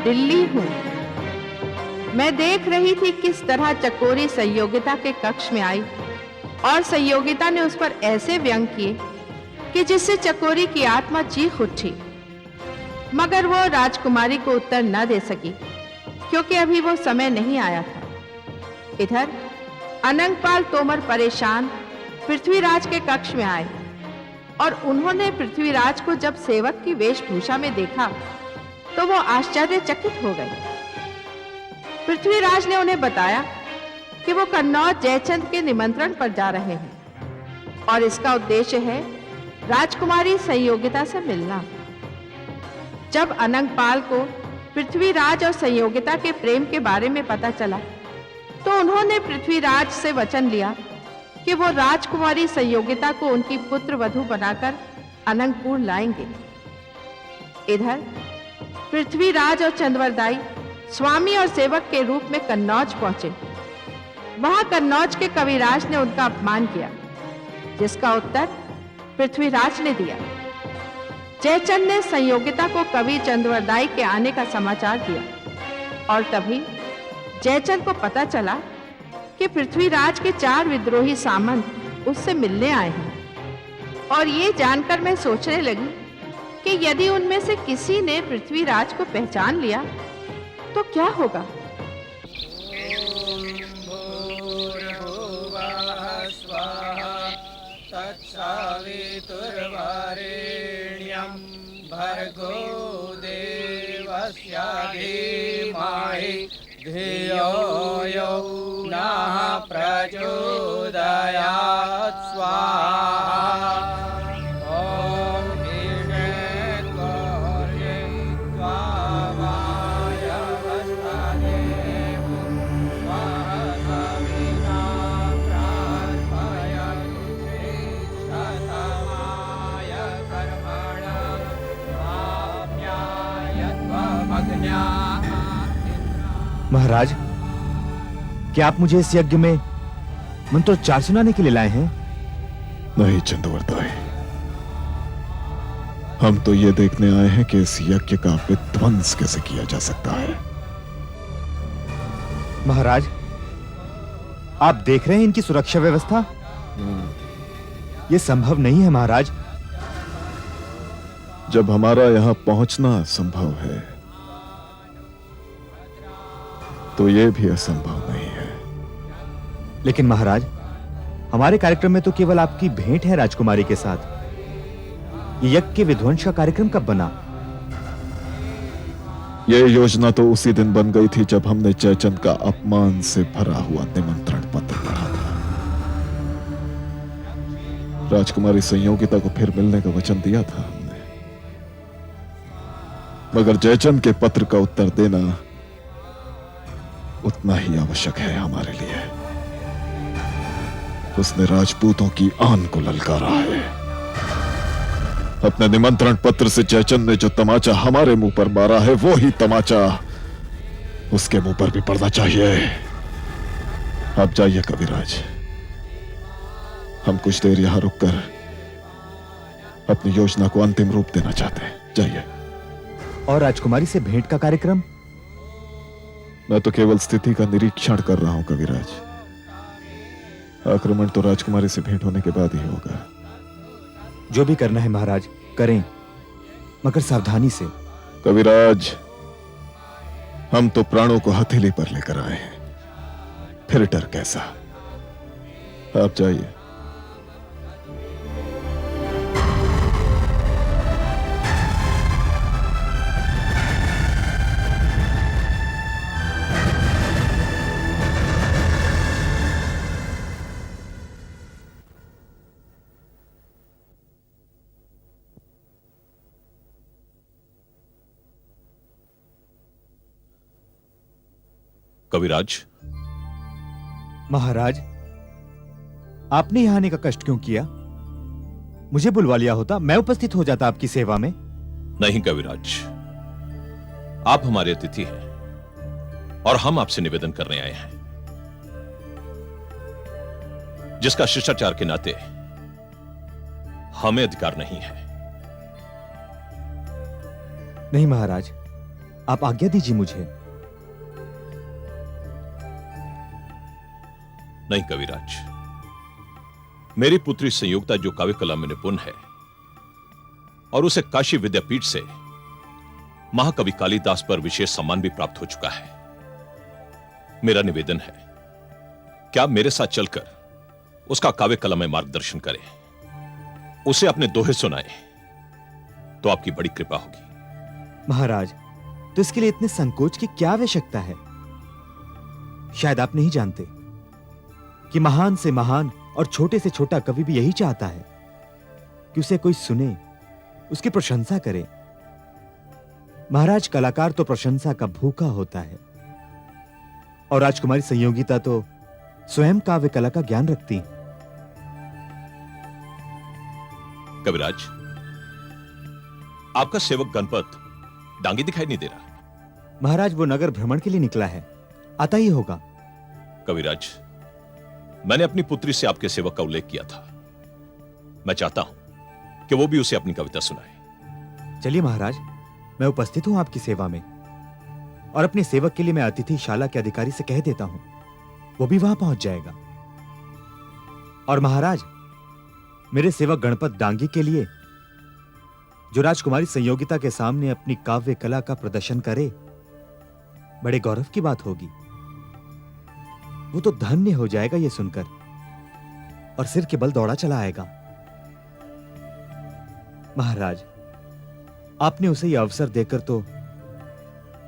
दिल्ली हूं। मैं देख रही थी किस तरह चकोरी संयोगिता के कक्ष में आई और संयोगिता ने उस पर ऐसे व्यंग किए कि जिससे चकोरी की आत्मा चीख उठी, मगर वो राजकुमारी को उत्तर न दे सकी क्योंकि अभी वो समय नहीं आया था। इधर अनंगपाल तोमर परेशान पृथ्वीराज के कक्ष में आए और उन्होंने पृथ्वीराज को जब सेवक की वेशभूषा में देखा तो वो आश्चर्यचकित हो गए। पृथ्वीराज ने उन्हें बताया कि वो कन्नौज जयचंद के निमंत्रण पर जा रहे हैं और इसका उद्देश्य है राजकुमारी संयोगिता से मिलना। जब अनंगपाल को पृथ्वीराज और संयोगिता के प्रेम के बारे में पता चला तो उन्होंने पृथ्वीराज से वचन लिया कि वो राजकुमारी संयोगिता को उनकी पुत्र वधू बनाकर अनंगपुर लाएंगे। इधर पृथ्वीराज और चंद्रवरदाई स्वामी और सेवक के रूप में कन्नौज पहुंचे। वहां कन्नौज के कविराज ने उनका अपमान किया, जिसका उत्तर पृथ्वीराज ने दिया। जयचंद ने संयोगिता को कवि चंद्रवरदाई के आने का समाचार दिया और तभी जयचंद को पता चला कि पृथ्वीराज के 4 विद्रोही सामंत उससे मिलने आए हैं। और ये जानकर मैं सोचने लगी कि यदि उनमें से किसी ने पृथ्वीराज को पहचान लिया तो क्या होगा। भर्गो देवस्य धीमहि धियो यो नः प्रचोदयात् स्वाहा। ॐ ईशेत्वर्ये त्वावायवस्तादेव स्वहसविना प्रार्थयन् श्रेष्ठतमाय कर्मणः आप्याय त्वमग्न्या। महाराज, क्या आप मुझे इस यज्ञ में मंत्रोच्चार सुनाने के लिए लाए हैं? नहीं चंद्रवरदाई, हम तो ये देखने आए हैं कि इस यज्ञ का विध्वंस कैसे किया जा सकता है। महाराज, आप देख रहे हैं इनकी सुरक्षा व्यवस्था? यह संभव नहीं है महाराज। जब हमारा यहां पहुंचना संभव है तो यह भी असंभव नहीं है। लेकिन महाराज, हमारे कार्यक्रम में तो केवल आपकी भेंट है राजकुमारी के साथ। ये यज्ञ के विध्वंस का कार्यक्रम कब बना? यह योजना तो उसी दिन बन गई थी जब हमने जयचंद का अपमान से भरा हुआ निमंत्रण पत्र पढ़ा था। राजकुमारी संयोगिता को फिर मिलने का वचन दिया था हमने, मगर जयचंद के पत्र का उत्तर देना उतना ही आवश्यक है हमारे लिए। उसने राजपूतों की आन को ललकारा है। अपने निमंत्रण पत्र से जयचंद ने जो तमाचा हमारे मुंह पर मारा है, वो ही तमाचा उसके मुंह पर भी पड़ना चाहिए। आप जाइए कविराज, हम कुछ देर यहां रुककर अपनी योजना को अंतिम रूप देना चाहते हैं। जाइए। और राजकुमारी से भेंट का कार्यक्रम? मैं तो केवल स्थिति का निरीक्षण कर रहा हूं कविराज। आक्रमण तो राजकुमारी से भेंट होने के बाद ही होगा। जो भी करना है महाराज करें, मगर सावधानी से। कविराज, हम तो प्राणों को हथेली पर लेकर आए हैं, फिर डर कैसा। आप जाइए। कविराज। महाराज, आपने यहां आने का कष्ट क्यों किया? मुझे बुलवा लिया होता, मैं उपस्थित हो जाता आपकी सेवा में। नहीं कविराज, आप हमारे अतिथि हैं और हम आपसे निवेदन करने आए हैं, जिसका शिष्टाचार के नाते हमें अधिकार नहीं है। नहीं महाराज, आप आज्ञा दीजिए मुझे। नहीं कविराज, मेरी पुत्री संयुक्ता जो काव्य कला में निपुण है और उसे काशी विद्यापीठ से महाकवि कालिदास पर विशेष सम्मान भी प्राप्त हो चुका है। मेरा निवेदन है कि आप मेरे साथ चलकर उसका काव्य कला में मार्गदर्शन करें, उसे अपने दोहे सुनाएं, तो आपकी बड़ी कृपा होगी। महाराज, तो इसके लिए इतने संकोच की क्या आवश्यकता है? शायद आप नहीं जानते कि महान से महान और छोटे से छोटा कवि भी यही चाहता है कि उसे कोई सुने, उसकी प्रशंसा करे। महाराज, कलाकार तो प्रशंसा का भूखा होता है, और राजकुमारी संयोगिता तो स्वयं काव्य कला का ज्ञान रखती। कविराज, आपका सेवक गणपत डांगी दिखाई नहीं दे रहा। महाराज, वो नगर भ्रमण के लिए निकला है, आता ही होगा। कविराज, मैंने अपनी पुत्री से आपके सेवक का उल्लेख किया था। मैं चाहता हूं कि वो भी उसे अपनी कविता सुनाए। चलिए महाराज, मैं उपस्थित हूं आपकी सेवा में, और अपने सेवक के लिए मैं अतिथिशाला के अधिकारी से कह देता हूं, वो भी वहां पहुंच जाएगा। और महाराज, मेरे सेवक गणपत डांगी के लिए जो राजकुमारी संयोगिता के सामने अपनी काव्य कला का प्रदर्शन करे, बड़े गौरव की बात होगी। वो तो धन्य हो जाएगा ये सुनकर, और सिर के बल दौड़ा चला आएगा। महाराज, आपने उसे यह अवसर देकर तो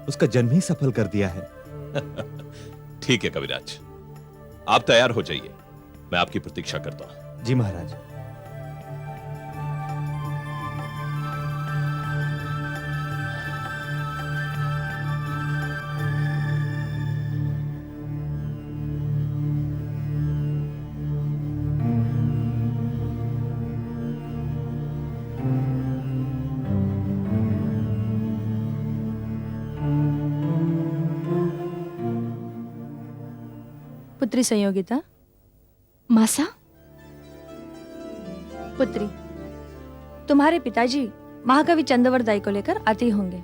उसका जन्म ही सफल कर दिया है। ठीक है कविराज, आप तैयार हो जाइए, मैं आपकी प्रतीक्षा करता हूं। जी महाराज। पुत्री संयोगिता। मासा? पुत्री, तुम्हारे पिताजी महाकवि चंद्रवरदाई को लेकर आते ही होंगे।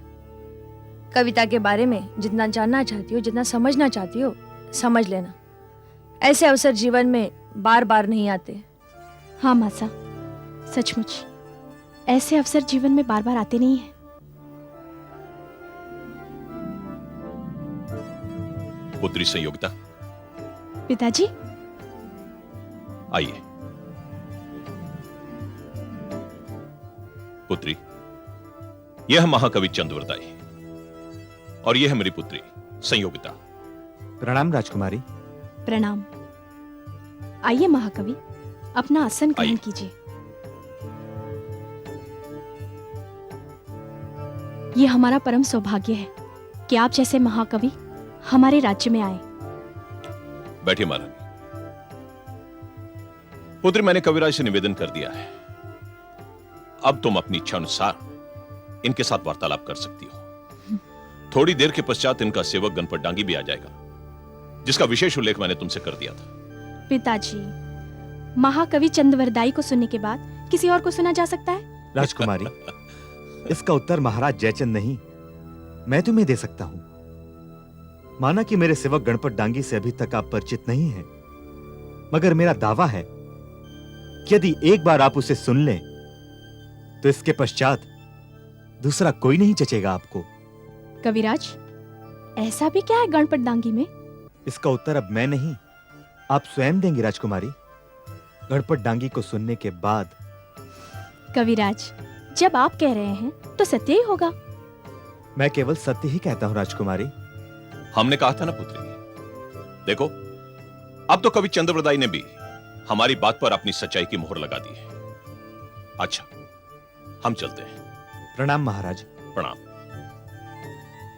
कविता के बारे में जितना जानना चाहती हो, जितना समझना चाहती हो, समझ लेना। ऐसे अवसर जीवन में बार बार नहीं आते। हाँ मासा, सचमुच ऐसे अवसर जीवन में बार बार आते नहीं हैं। पुत्री संयोगिता, पिताजी। आइए। पुत्री, यह महाकवि चंद्रवरदाई और यह है मेरी पुत्री संयोगिता। प्रणाम राजकुमारी। प्रणाम। आइए महाकवि, अपना आसन ग्रहण आइए। कीजिए। ये हमारा परम सौभाग्य है कि आप जैसे महाकवि हमारे राज्य में आए। बैठिए महारानी। पुत्री, मैंने कविराज से निवेदन कर दिया है, अब तुम अपनी इच्छा अनुसार इनके साथ वार्तालाप कर सकती हो। थोड़ी देर के पश्चात इनका सेवक गणपत डांगी भी आ जाएगा, जिसका विशेष उल्लेख मैंने तुमसे कर दिया था। पिताजी, महाकवि चंद्रवरदाई को सुनने के बाद किसी और को सुना जा सकता है? राजकुमारी, इसका उत्तर महाराज जयचंद नहीं, मैं तुम्हें दे सकता हूं। माना कि मेरे सेवक गणपत डांगी से अभी तक आप परिचित नहीं हैं, मगर मेरा दावा है कि यदि एक बार आप उसे सुन लें तो इसके पश्चात दूसरा कोई नहीं जचेगा आपको। कविराज, ऐसा भी क्या है गणपत डांगी में? इसका उत्तर अब मैं नहीं, आप स्वयं देंगी राजकुमारी, गणपत डांगी को सुनने के बाद। कविराज, जब आप कह रहे हैं तो सत्य ही होगा। मैं केवल सत्य ही कहता हूं राजकुमारी। हमने कहा था ना पुत्री, देखो अब तो कवि चंद्रवरदाई ने भी हमारी बात पर अपनी सच्चाई की मोहर लगा दी है। अच्छा, हम चलते हैं। प्रणाम महाराज। प्रणाम।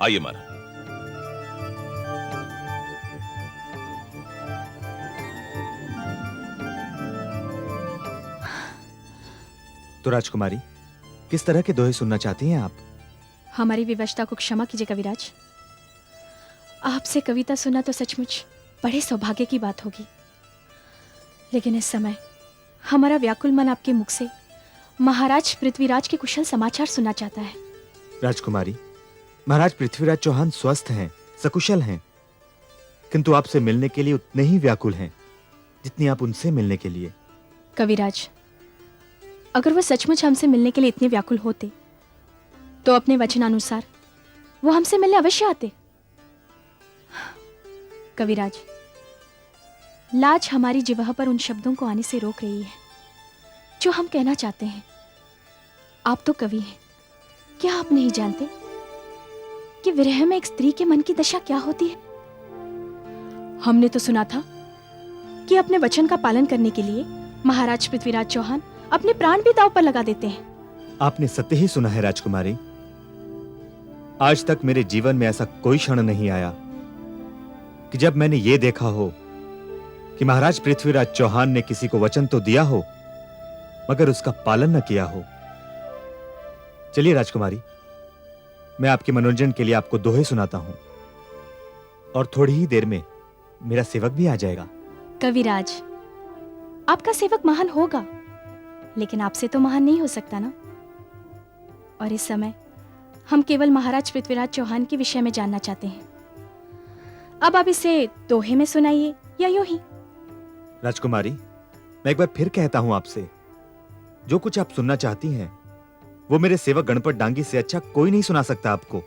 आइए महाराज। तो राजकुमारी, किस तरह के दोहे सुनना चाहती हैं आप? हमारी विवशता को क्षमा कीजिए कविराज। आपसे कविता सुनना तो सचमुच बड़े सौभाग्य की बात होगी, लेकिन इस समय हमारा व्याकुल मन आपके मुख से महाराज पृथ्वीराज के कुशल समाचार सुनना चाहता है। राजकुमारी, महाराज पृथ्वीराज चौहान स्वस्थ हैं, सकुशल हैं, किंतु आपसे मिलने के लिए उतने ही व्याकुल हैं जितनी आप उनसे मिलने के लिए। कविराज, अगर वो सचमुच हमसे मिलने के लिए इतने व्याकुल होते तो अपने वचनानुसार वो हमसे मिलने अवश्य आते। कविराज, लाज हमारी जिह्वा पर उन शब्दों को आने से रोक रही है जो हम कहना चाहते हैं। आप तो कवि हैं, क्या आप नहीं जानते कि विरह में एक स्त्री के मन की दशा क्या होती है? हमने तो सुना था कि अपने वचन का पालन करने के लिए महाराज पृथ्वीराज चौहान अपने प्राण भी दांव पर लगा देते हैं। आपने सत्य ही सुना है राजकुमारी। आज तक मेरे जीवन में ऐसा कोई क्षण नहीं आया कि जब मैंने ये देखा हो कि महाराज पृथ्वीराज चौहान ने किसी को वचन तो दिया हो मगर उसका पालन न किया हो। चलिए राजकुमारी, मैं आपके मनोरंजन के लिए आपको दोहे सुनाता हूं और थोड़ी ही देर में मेरा सेवक भी आ जाएगा। कविराज, आपका सेवक महान होगा, लेकिन आपसे तो महान नहीं हो सकता ना। और इस समय हम केवल महाराज पृथ्वीराज चौहान के विषय में जानना चाहते हैं। अब आप इसे दोहे में सुनाइए या यूं ही। राजकुमारी, मैं एक बार फिर कहता हूं आपसे, जो कुछ आप सुनना चाहती हैं वो मेरे सेवक गणपत डांगी से अच्छा कोई नहीं सुना सकता आपको।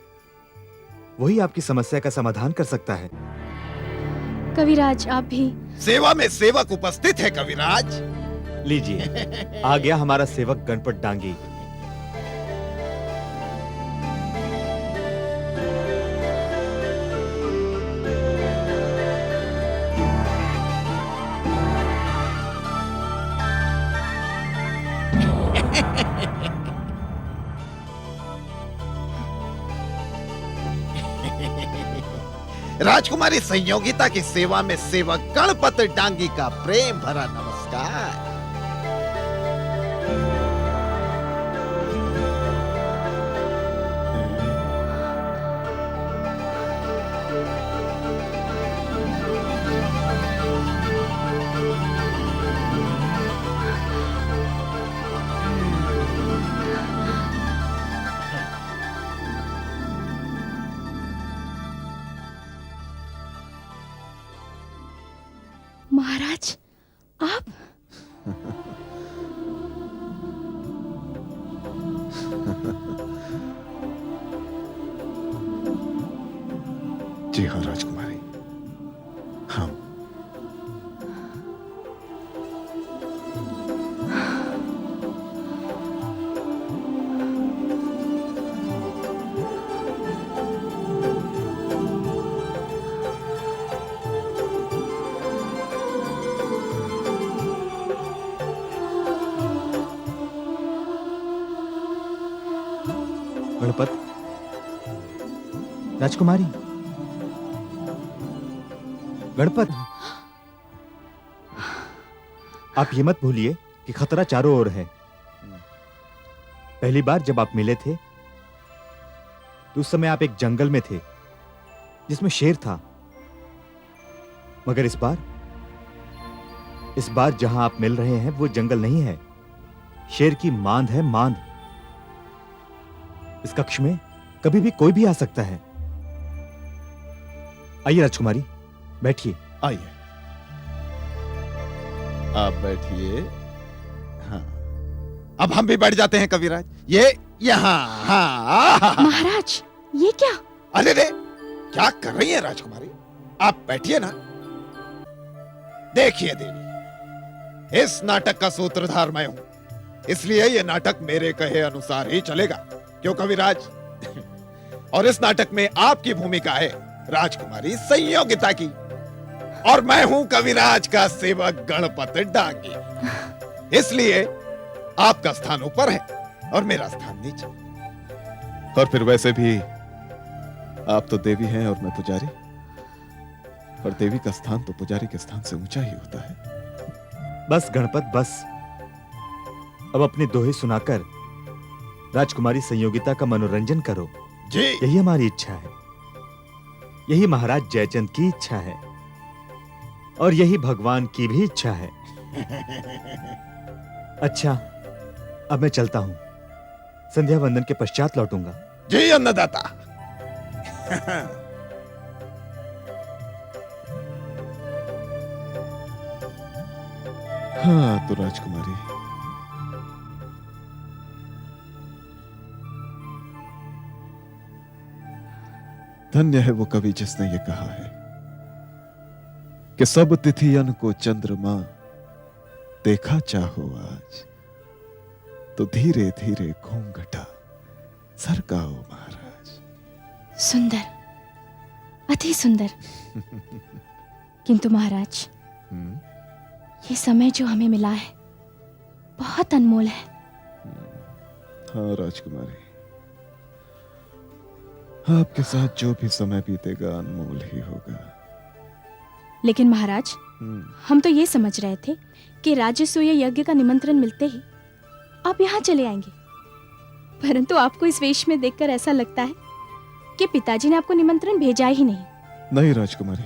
वही आपकी समस्या का समाधान कर सकता है। कविराज, आप भी। सेवा में सेवक उपस्थित है कविराज। लीजिए, आ गया हमारा सेवक गणपत डांगी। राजकुमारी संयोगिता की सेवा में सेवक गणपत डांगी का प्रेम भरा नमस्कार। महाराज, आप? जी हाँ राजकुमारी, हम गणपत, राजकुमारी, गणपत, आप ये मत भूलिए कि खतरा चारों ओर है। पहली बार जब आप मिले थे तो उस समय आप एक जंगल में थे जिसमें शेर था, मगर इस बार जहां आप मिल रहे हैं वो जंगल नहीं है, शेर की मांद है, मांद। इस कक्ष में कभी भी कोई भी आ सकता है। आइए राजकुमारी, बैठिए। आइए, आप बैठिए। हाँ, अब हम भी बैठ जाते हैं कविराज। ये यहाँ। हाँ। महाराज, ये क्या? अरे रे, क्या कर रही हैं राजकुमारी? आप बैठिए ना। देखिए देवी, इस नाटक का सूत्रधार मैं हूं, इसलिए ये नाटक मेरे कहे अनुसार ही चलेगा। क्यों कविराज? और इस नाटक में आपकी भूमिका है राजकुमारी संयोगिता की, और मैं हूं कविराज का सेवक गणपत डांगी। इसलिए आपका स्थान ऊपर है और मेरा स्थान नीचे। और फिर वैसे भी आप तो देवी हैं और मैं पुजारी, और देवी का स्थान तो पुजारी के स्थान से ऊंचा ही होता है। बस गणपत, बस। अब अपने दोहे सुनाकर राजकुमारी संयोगिता का मनोरंजन करो। जी। यही हमारी इच्छा है, यही महाराज जयचंद की इच्छा है, और यही भगवान की भी इच्छा है। अच्छा, अब मैं चलता हूं, संध्या वंदन के पश्चात लौटूंगा। जी अन्नदाता। हाँ तो राजकुमारी, धन्य है वो कवि जिसने ये कहा है कि सब तिथियन को चंद्रमा देखा चाहो आज, तो धीरे धीरे घूंघटा सरकाओ महाराज। सुंदर, अति सुंदर। किंतु महाराज, ये समय जो हमें मिला है बहुत अनमोल है। हाँ राजकुमारी, आपके साथ जो भी समय बीतेगा अनमोल ही होगा। लेकिन महाराज, हम तो ये समझ रहे थे कि राजसूय यज्ञ का निमंत्रण मिलते ही आप यहाँ चले आएंगे, परंतु आपको इस वेश में देखकर ऐसा लगता है कि पिताजी ने आपको निमंत्रण भेजा ही नहीं। नहीं राजकुमारी,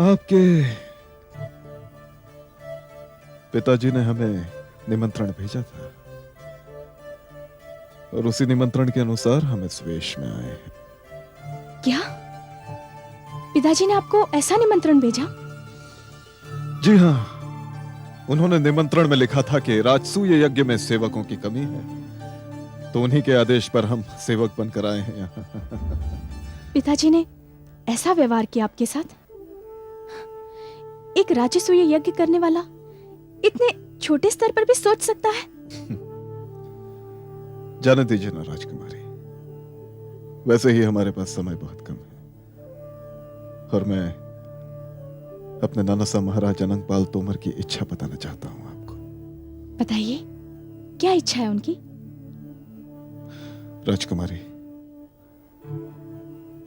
आपके पिताजी ने हमें निमंत्रण भेजा था और उसी निमंत्रण के अनुसार हम इस वेश में आए हैं। क्या पिताजी ने आपको ऐसा निमंत्रण भेजा? जी हाँ, उन्होंने निमंत्रण में लिखा था कि राजसूय यज्ञ में सेवकों की कमी है, तो उन्हीं के आदेश पर हम सेवक बनकर आए हैं यहाँ। पिताजी ने ऐसा व्यवहार किया आपके साथ? एक राजसूय यज्ञ करने वाला इतने छोटे स्तर पर भी सोच सकता है? जाने दीजिए ना राजकुमारी, वैसे ही हमारे पास समय बहुत कम है और मैं अपने नाना साहब महाराज अनंगपाल तोमर की इच्छा बताना चाहता हूं आपको। बताइए, क्या इच्छा है उनकी? राजकुमारी,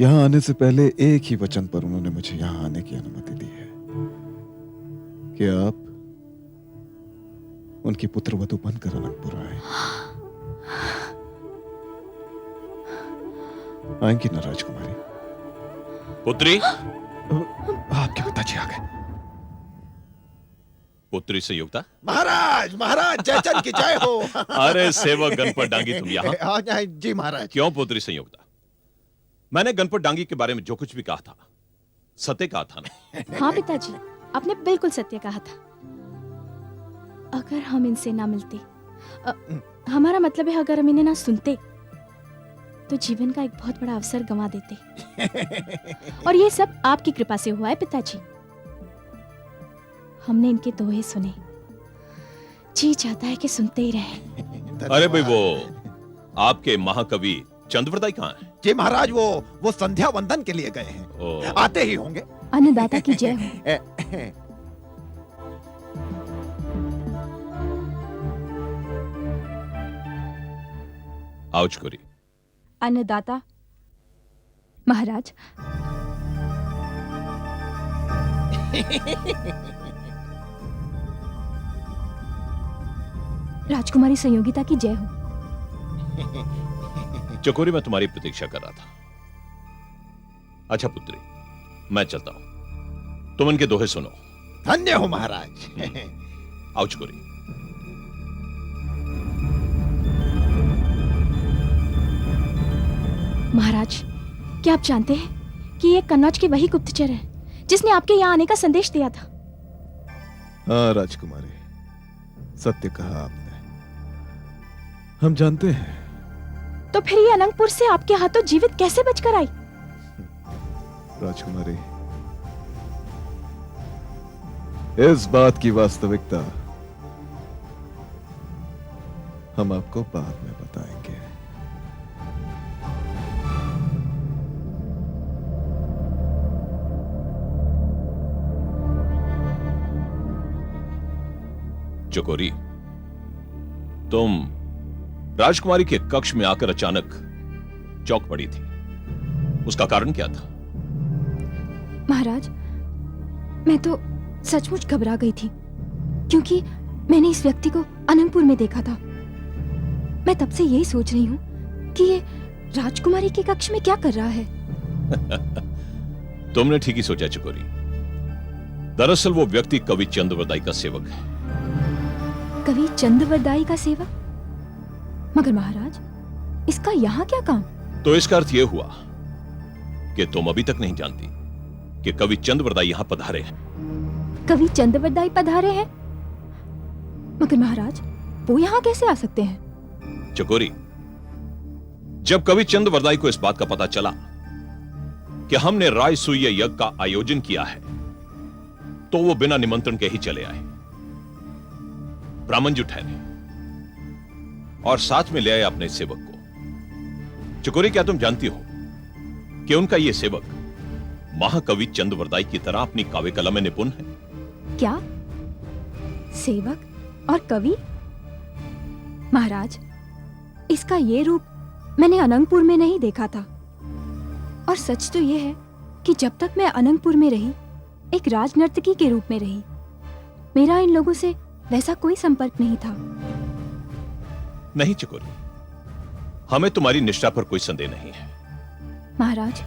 यहां आने से पहले एक ही वचन पर उन्होंने मुझे यहां आने की अनुमति दी है कि आप उनकी पुत्रवधू बनकर अनंतपुर आए। आएंगी ना राजकुमारी? पुत्री, आपके पिताजी आ गए। पुत्री संयुक्ता। महाराज, महाराज, जय चंद की जय हो। अरे सेवक गणपत डांगी, तुम यहाँ? जी महाराज। क्यों पुत्री संयुक्ता? मैंने गणपत डांगी के बारे में जो कुछ भी कहा था सत्य कहा था ना? हाँ पिताजी, आपने बिल्कुल सत्य कहा था। अगर हम इनसे ना मिलते, हमारा मतलब है अगर हम इन्हें ना सुनते, तो जीवन का एक बहुत बड़ा अवसर गंवा देते। और ये सब आपकी कृपा से हुआ है पिताजी। हमने इनके दोहे सुने, जी चाहता है कि सुनते ही रहे। अरे भाई, वो आपके महाकवि चंद्रवरदाई कहाँ हैं? जी महाराज, वो संध्या वंदन के लिए गए हैं, आते ही होंगे। अन्नदाता की जय हो। आओ छोरी। अन्नदाता। महाराज, राजकुमारी संयोगिता की जय हो। चकोरी, मैं तुम्हारी प्रतीक्षा कर रहा था। अच्छा पुत्री, मैं चलता हूं, तुम इनके दोहे सुनो। धन्य हो महाराज। आओ चकोरी। महाराज, क्या आप जानते हैं कि ये कन्नौज की वही गुप्तचर है जिसने आपके यहाँ आने का संदेश दिया था? हाँ राजकुमारी, सत्य कहा आपने, हम जानते हैं। तो फिर ये अनंतपुर से आपके हाथों जीवित कैसे बचकर आई? राजकुमारी, इस बात की वास्तविकता हम आपको बाद में बताएंगे। चकोरी, तुम राजकुमारी के कक्ष में आकर अचानक चौंक पड़ी थी, उसका कारण क्या था? महाराज, मैं तो सचमुच घबरा गई थी, क्योंकि मैंने इस व्यक्ति को अनंतपुर में देखा था। मैं तब से यही सोच रही हूँ कि ये राजकुमारी के कक्ष में क्या कर रहा है। तुमने ठीक ही सोचा चकोरी। दरअसल वो व्यक्ति कवि चंद्रवरदाई का सेवक है। कवि चंद्रवरदाई का सेवक? मगर महाराज, इसका यहाँ क्या काम? तो इसका अर्थ यह हुआ कि तुम अभी तक नहीं जानती कि कवि चंद्रवरदाई यहां पधारे हैं। कवि चंद्रवरदाई पधारे हैं? मगर महाराज, वो यहाँ कैसे आ सकते हैं? चकोरी, जब कवि चंद्रवरदाई को इस बात का पता चला कि हमने राजसूय यज्ञ का आयोजन किया है, तो वो बिना निमंत्रण के ही चले आए। ब्राह्मण जो ठहरे और साथ में ले आए अपने सेवक को। चकोरी, क्या तुम जानती हो कि उनका यह सेवक महाकवि चंद्रवरदाई की तरह अपनी काव्य कला में निपुण है? क्या? सेवक और कवि? महाराज, इसका ये रूप मैंने अनंगपुर में नहीं देखा था। और सच तो यह है कि जब तक मैं अनंगपुर में रही, एक राजनर्तकी के रूप में रही, मेरा इन लोगों से वैसा कोई संपर्क नहीं था। नहीं चकोरी, हमें तुम्हारी निष्ठा पर कोई संदेह नहीं है। महाराज,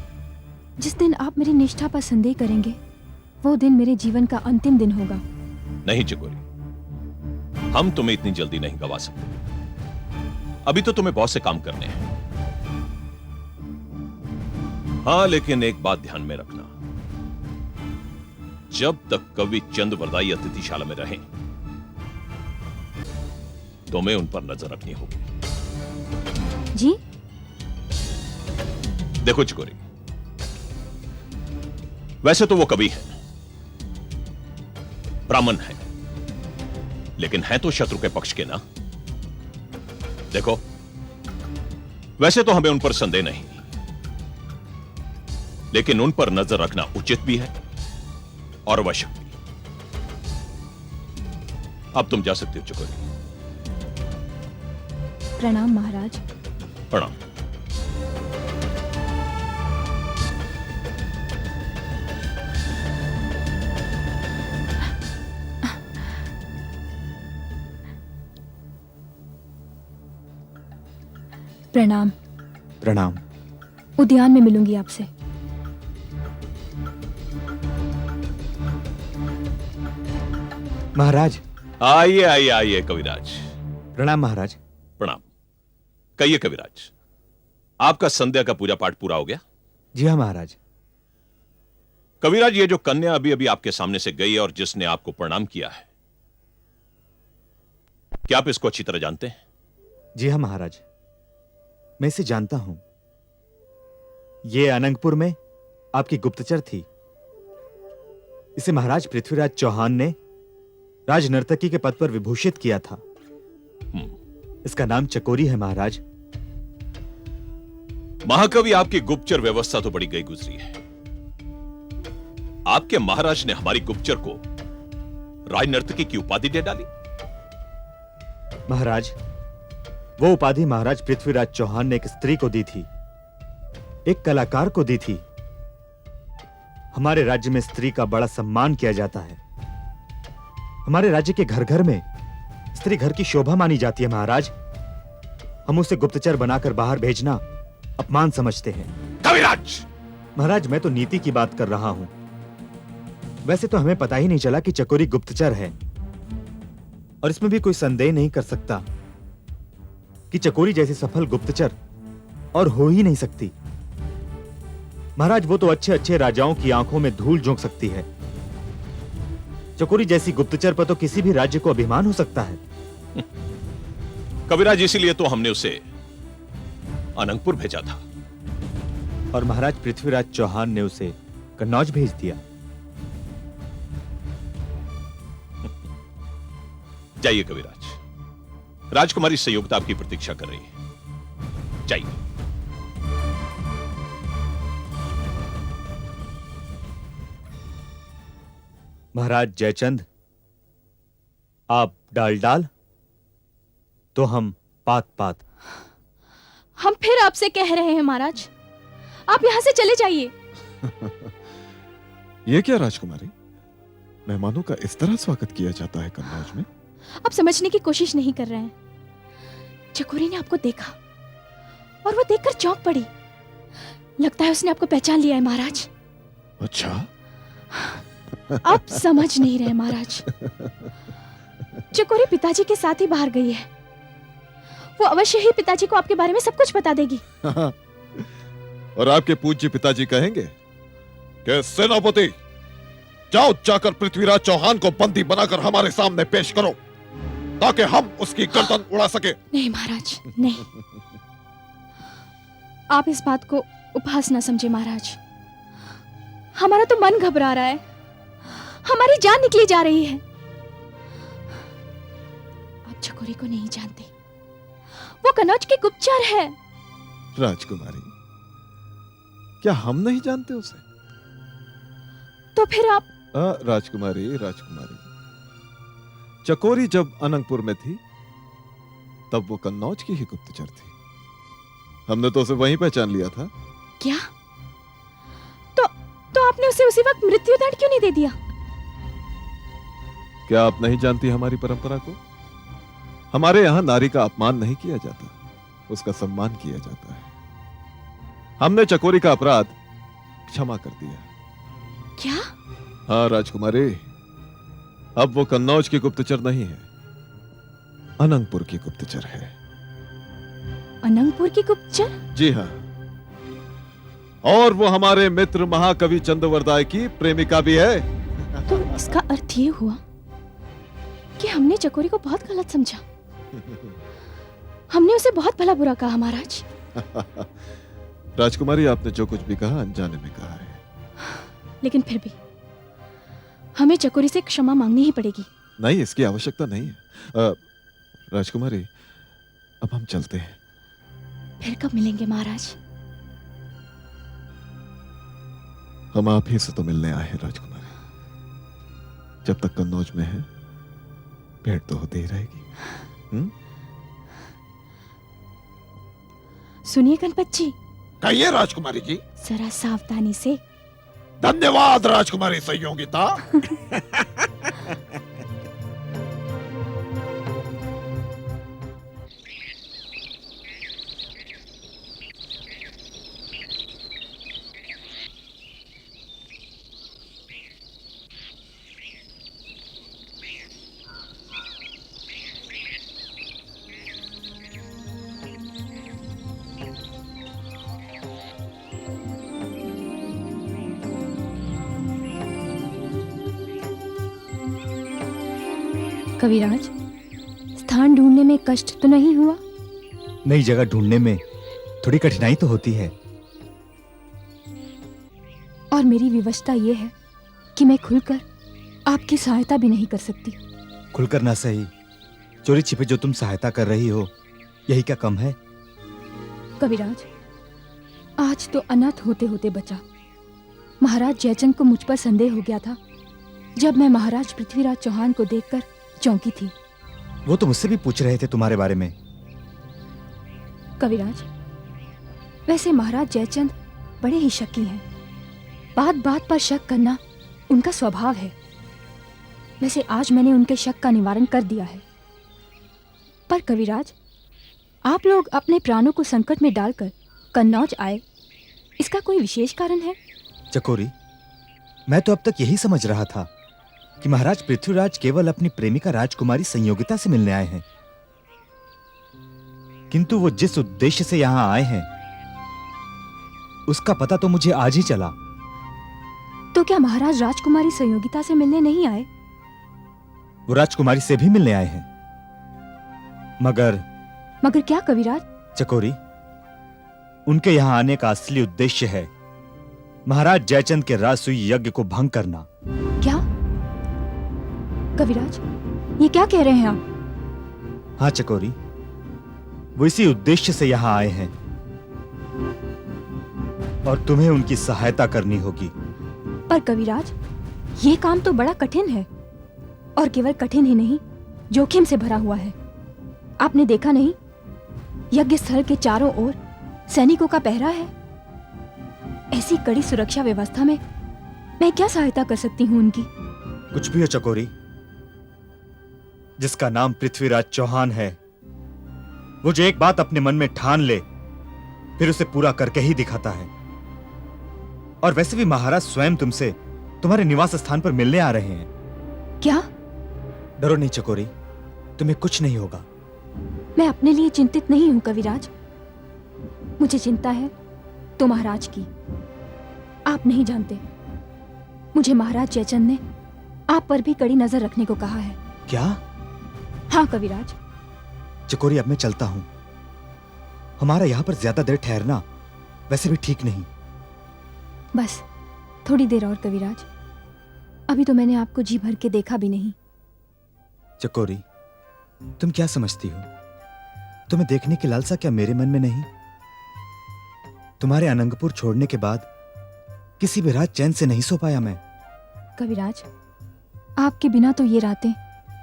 जिस दिन आप मेरी निष्ठा पर संदेह करेंगे, वो दिन मेरे जीवन का अंतिम दिन होगा। नहीं चकोरी, हम तुम्हें इतनी जल्दी नहीं गवा सकते। अभी तो तुम्हें बहुत से काम करने हैं। हां, लेकिन एक बात ध्यान में रखना, जब तक कवि चंद्रवरदाई अतिथिशाला में रहें, तुम्हें उन पर नजर रखनी होगी। जी? देखो चकोरी, वैसे तो वो कवि है, ब्राह्मण है, लेकिन है तो शत्रु के पक्ष के ना। देखो, वैसे तो हमें उन पर संदेह नहीं, लेकिन उन पर नजर रखना उचित भी है और आवश्यक भी। अब तुम जा सकते हो चकोरी। प्रणाम महाराज। प्रणाम। प्रणाम। प्रणाम। उद्यान में मिलूंगी आपसे। महाराज। आइए आइए आइए कविराज। प्रणाम महाराज। प्रणाम। कहिए कविराज, आपका संध्या का पूजा पाठ पूरा हो गया? जी हाँ महाराज। कविराज, ये जो कन्या अभी अभी आपके सामने से गई और जिसने आपको प्रणाम किया है, क्या आप इसको अच्छी तरह जानते हैं? जी हाँ महाराज, मैं इसे जानता हूं। ये अनंगपुर में आपकी गुप्तचर थी। इसे महाराज पृथ्वीराज चौहान ने राजनर्तकी के पद पर विभूषित किया था। इसका नाम चकोरी है महाराज। महाकवि, आपकी गुप्तचर व्यवस्था तो बड़ी गई गुजरी है। आपके महाराज ने हमारी गुप्तचर को राजनर्तकी की उपाधि दे डाली। महाराज, वो उपाधि महाराज पृथ्वीराज चौहान ने एक स्त्री को दी थी, एक कलाकार को दी थी। हमारे राज्य में स्त्री का बड़ा सम्मान किया जाता है। हमारे राज्य के घर घर में स्त्री घर की शोभा मानी जाती है महाराज। हम उसे गुप्तचर बनाकर बाहर भेजना अपमान समझते हैं। कविराज! महाराज, मैं तो नीति की बात कर रहा हूं। वैसे तो हमें पता ही नहीं चला कि चकोरी गुप्तचर है, और इसमें भी कोई संदेह नहीं कर सकता कि चकोरी जैसी सफल गुप्तचर और हो ही नहीं सकती। महाराज, वो तो अच्छे अच्छे राजाओं की आंखों में धूल झोंक सकती है। चकोरी जैसी गुप्तचर पर तो किसी भी राज्य को अभिमान हो सकता है। कविराज, इसीलिए तो हमने उसे अनंगपुर भेजा था। और महाराज पृथ्वीराज चौहान ने उसे कन्नौज भेज दिया। जाइए कविराज, राजकुमारी संयुक्ता आपकी प्रतीक्षा कर रही है। जाइए। महाराज जयचंद, आप डाल डाल तो हम पात पात। हम फिर आपसे कह रहे हैं महाराज, आप यहाँ से चले जाइए। ये क्या राजकुमारी, मेहमानों का इस तरह स्वागत किया जाता है कन्नौज में? आप समझने की कोशिश नहीं कर रहे हैं। चकोरी ने आपको देखा और वो देखकर चौंक पड़ी। लगता है उसने आपको पहचान लिया है महाराज। अच्छा। आप समझ नहीं रहे महाराज। चकोरी पिताजी के साथ ही बाहर गई है। वो अवश्य ही पिताजी को आपके बारे में सब कुछ बता देगी। और आपके पूज्य पिताजी कहेंगे कि सेनापति जाओ, जाकर पृथ्वीराज चौहान को बंदी बनाकर हमारे सामने पेश करो ताकि हम उसकी गर्दन उड़ा सके। नहीं महाराज, नहीं। आप इस बात को उपहास न समझे महाराज। हमारा तो मन घबरा रहा है, हमारी जान निकली जा रही है। आप चकोरी को नहीं जानते, वो कनौज की गुप्तचर है। राजकुमारी, क्या हम नहीं जानते उसे? तो फिर आप? राजकुमारी, राजकुमारी, चकोरी जब अनंगपुर में थी तब वो कन्नौज की ही गुप्तचर थी। हमने तो उसे वहीं पहचान लिया था। क्या? तो आपने उसे उसी वक्त मृत्युदंड क्यों नहीं दे दिया? क्या आप नहीं जानती हमारी परंपरा को? हमारे यहां नारी का अपमान नहीं किया जाता, उसका सम्मान किया जाता है। हमने चकोरी का अपराध क्षमा कर दिया। क्या? हाँ राजकुमारी, अब वो कन्नौज की गुप्तचर नहीं है, अनंगपुर की गुप्तचर है। अनंगपुर की गुप्तचर? जी हाँ, और वो हमारे मित्र महाकवि चंद्रवरदाय की प्रेमिका भी है। तो इसका अर्थ ये हुआ कि हमने चकोरी को बहुत गलत समझा। हमने उसे बहुत भला बुरा कहा महाराज। राजकुमारी, आपने जो कुछ भी कहा अनजाने में कहा है। लेकिन फिर भी हमें चकोरी से क्षमा मांगनी ही पड़ेगी। नहीं, इसकी आवश्यकता नहीं है। राजकुमारी, अब हम चलते हैं। फिर कब मिलेंगे महाराज? हम आप ही से तो मिलने आए हैं राजकुमारी। जब तक कन्नौज में है भेंट तो होती ही रहेगी। सुनिए गणपत जी। कहिए राजकुमारी जी। जरा सावधानी से। धन्यवाद राजकुमारी संयोगिता। कविराज, स्थान ढूंढने में कष्ट तो नहीं हुआ? नई जगह ढूंढने में थोड़ी कठिनाई तो होती है। और मेरी विवशता यह है कि मैं खुलकर आपकी सहायता भी नहीं कर सकती। खुलकर ना सही, चोरी छिपे जो तुम सहायता कर रही हो, यही क्या कम है? कविराज, आज तो अनाथ होते होते बचा। महाराज जयचंद को मुझ पर संदेह हो गया था जब मैं महाराज पृथ्वीराज चौहान को देखकर चौंकी थी। वो तो मुझसे भी पूछ रहे थे तुम्हारे बारे में। कविराज, वैसे महाराज जयचंद बड़े ही शक्की हैं। बात बात पर शक करना उनका स्वभाव है। वैसे आज मैंने उनके शक का निवारण कर दिया है। पर कविराज, आप लोग अपने प्राणों को संकट में डालकर कन्नौज आए, इसका कोई विशेष कारण है? चकोरी, मैं तो अब तक यही समझ रहा था कि महाराज पृथ्वीराज केवल अपनी प्रेमिका राजकुमारी संयोगिता से मिलने आए हैं, किंतु वो जिस उद्देश्य से यहां आए हैं उसका पता तो मुझे आज ही चला। तो क्या महाराज राजकुमारी संयोगिता से मिलने नहीं आए? वो राजकुमारी से भी मिलने आए हैं, मगर क्या कविराज? चकोरी, उनके यहां आने का असली उद्देश्य है महाराज जयचंद के राजसूय यज्ञ को भंग करना। क्या? कविराज, ये क्या कह रहे हैं आप? हाँ चकोरी, वो इसी उद्देश्य से यहां आए हैं और तुम्हें उनकी सहायता करनी होगी। पर कविराज, ये काम तो बड़ा कठिन है, और केवल कठिन ही नहीं, जोखिम से भरा हुआ है। आपने देखा नहीं, यज्ञ स्थल के चारों ओर सैनिकों का पहरा है। ऐसी कड़ी सुरक्षा व्यवस्था में मैं क्या सहायता कर सकती हूँ उनकी? कुछ भी हो चकोरी, जिसका नाम पृथ्वीराज चौहान है, वो जो एक बात अपने मन में ठान ले फिर उसे पूरा करके ही दिखाता है। और वैसे भी महाराज स्वयं तुमसे तुम्हारे निवास स्थान पर मिलने आ रहे हैं। क्या? डरो नहीं चकोरी, तुम्हें कुछ नहीं होगा। मैं अपने लिए चिंतित नहीं हूं कविराज। मुझे चिंता है तो महाराज की। आप नहीं जानते, मुझे महाराज जयचंद ने आप पर भी कड़ी नजर रखने को कहा है। क्या? हाँ कविराज। चकोरी, अब मैं चलता हूं। हमारा यहां पर ज्यादा देर ठहरना वैसे भी ठीक नहीं। बस थोड़ी देर और कविराज। अभी तो मैंने आपको जी भर के देखा भी नहीं। चकोरी, तुम क्या समझती हो? तुम्हें देखने की लालसा क्या मेरे मन में नहीं? तुम्हारे अनंगपुर छोड़ने के बाद किसी भी रात चैन से नहीं सो पाया मैं। कविराज, आपके बिना तो ये रातें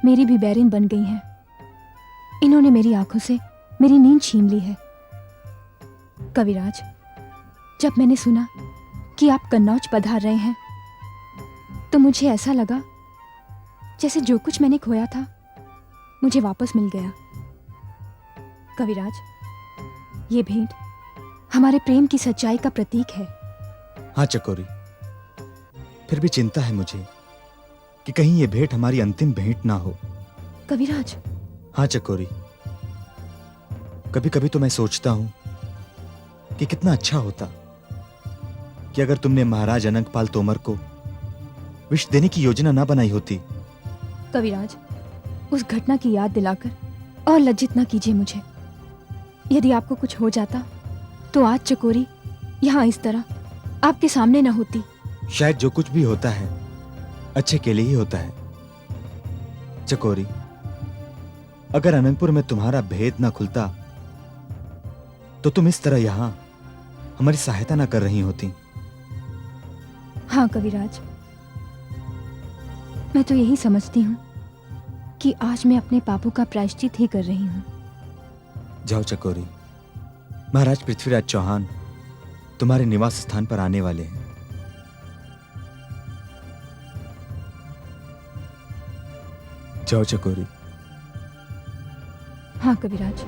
मेरी भी बैरिन बन गई हैं। इन्होंने मेरी आंखों से मेरी नींद छीन ली है। कविराज, जब मैंने सुना कि आप कन्नौज पधार रहे हैं तो मुझे ऐसा लगा जैसे जो कुछ मैंने खोया था मुझे वापस मिल गया। कविराज, ये भेंट हमारे प्रेम की सच्चाई का प्रतीक है। हाँ चकोरी, फिर भी चिंता है मुझे कि कहीं ये भेंट हमारी अंतिम भेंट ना हो। कविराज। हाँ चकोरी, कभी कभी तो मैं सोचता हूं कि कितना अच्छा होता कि अगर तुमने महाराज अनंगपाल तोमर को विष देने की योजना ना बनाई होती। कविराज, उस घटना की याद दिलाकर और लज्जित ना कीजिए मुझे। यदि आपको कुछ हो जाता तो आज चकोरी यहाँ इस तरह आपके सामने ना होती। शायद जो कुछ भी होता है अच्छे के लिए ही होता है। चकोरी, अगर अनंतपुर में तुम्हारा भेद ना खुलता तो तुम इस तरह यहां हमारी सहायता ना कर रही होती। हाँ कविराज, मैं तो यही समझती हूँ कि आज मैं अपने पापों का प्रायश्चित ही कर रही हूँ। जाओ चकोरी, महाराज पृथ्वीराज चौहान तुम्हारे निवास स्थान पर आने वाले हैं। जाओ चकोरी। हाँ कविराज।